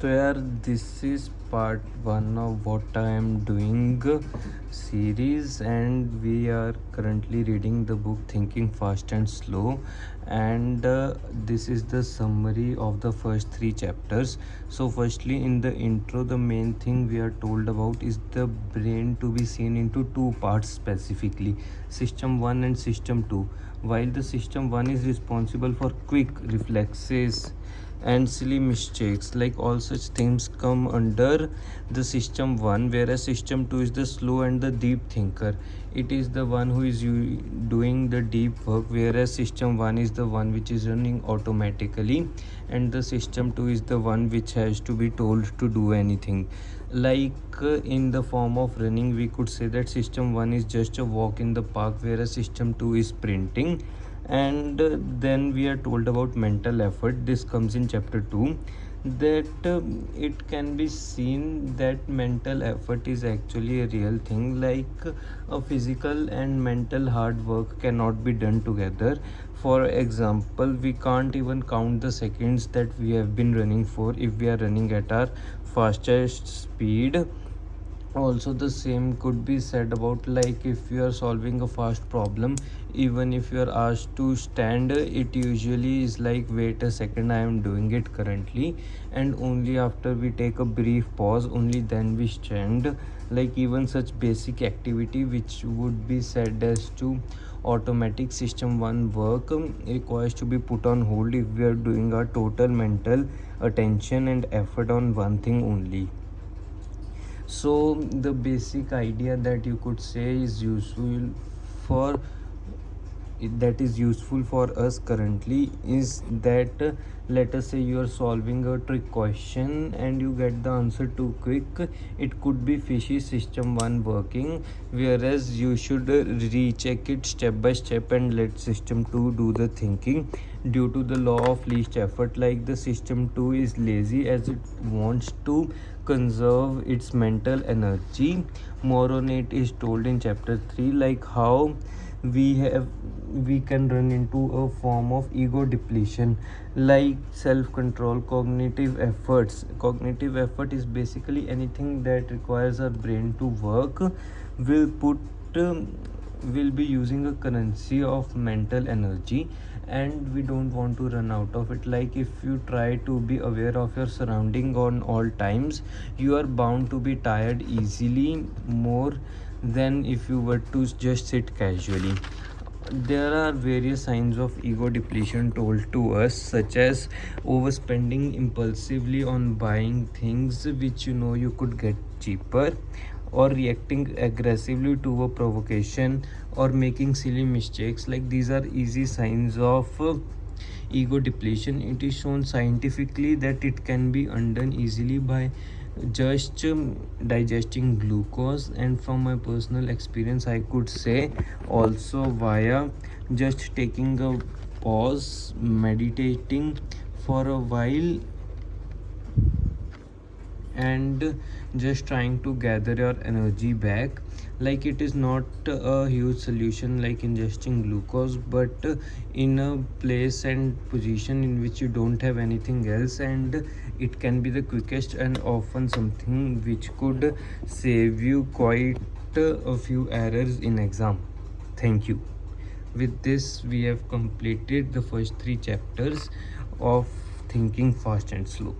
So यार, this is part 1 of what I am doing series, and we are currently reading the book Thinking Fast and Slow, and this is the summary of the first 3 chapters. So firstly, in the intro, the main thing we are told about is the brain to be seen into 2 parts, specifically system 1 and system 2. While the system 1 is responsible for quick reflexes and silly mistakes, like all such things come under the system 1, whereas system 2 is the slow and the deep thinker. It is the one who is doing the deep work, whereas system 1 is the one which is running automatically, and the system 2 is the one which has to be told to do anything. Like in the form of running, we could say that system 1 is just a walk in the park, whereas system 2 is sprinting. And then we are told about mental effort. This comes in chapter 2, that it can be seen that mental effort is actually a real thing. Like a physical and mental hard work cannot be done together. For example, we can't even count the seconds that we have been running for if we are running at our fastest speed. Also, the same could be said about, like, if you are solving a fast problem, even if you are asked to stand, it usually is like, wait a second, I am doing it currently, and only after we take a brief pause, only then we stand. Like, even such basic activity which would be said as to automatic system 1 work requires to be put on hold if we are doing our total mental attention and effort on one thing only. So the basic idea that you could say is for useful for us currently is that, let us say you are solving a trick question and you get the answer too quick. It could be fishy system 1 working, whereas you should recheck it step by step and let system 2 do the thinking due to the law of least effort. Like, the system 2 is lazy as it wants to conserve its mental energy. More on it is told in chapter 3, like how we can run into a form of ego depletion, like self control. Cognitive effort is basically anything that requires our brain to work. Will put will be using a currency of mental energy, and we don't want to run out of it. Like, if you try to be aware of your surrounding on all times, you are bound to be tired easily, more than if you were to just sit casually. There are various signs of ego depletion told to us, such as overspending impulsively on buying things which you know you could get cheaper, or reacting aggressively to a provocation, or making silly mistakes. Like, these are easy signs of ego depletion. It is shown scientifically that it can be undone easily by just digesting glucose, and from my personal experience I could say also via just taking a pause, meditating for a while, and just trying to gather your energy back. Like, it is not a huge solution like ingesting glucose, but in a place and position in which you don't have anything else, and it can be the quickest and often something which could save you quite a few errors in exam. Thank you. With this, we have completed the first 3 chapters of Thinking Fast and Slow.